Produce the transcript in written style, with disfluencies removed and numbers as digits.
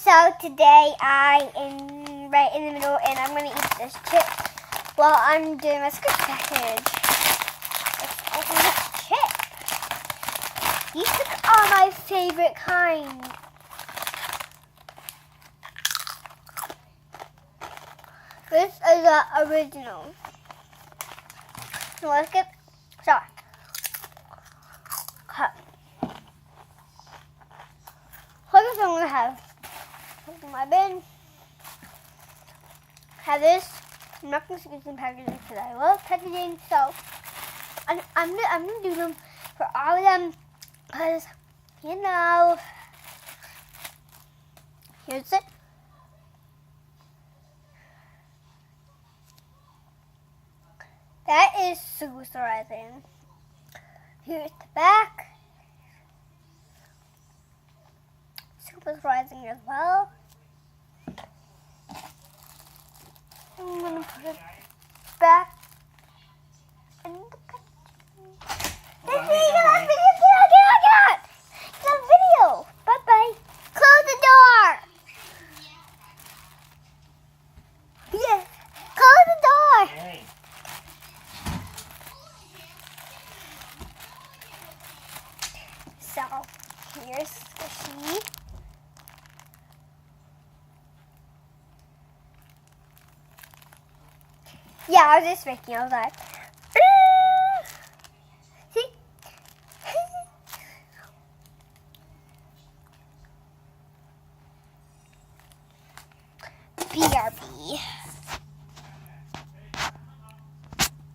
So today I am right in the middle and I'm going to eat this chip while I'm doing my squish package. Let's open this chip. These are my favorite kind. This is the original. So let's get started. Cut. First I'm going to have my bin. Have this. I'm not going to use some packaging because I love packaging. So I'm gonna do them for all of them because, you know, here's it. That is super surprising. Here's the back. Super surprising as well. I'm gonna put it back in the packaging. Get video. Bye bye. Close the door. Yes. Close the door. Hey. So here's Squishy. Yeah, I was just making all that.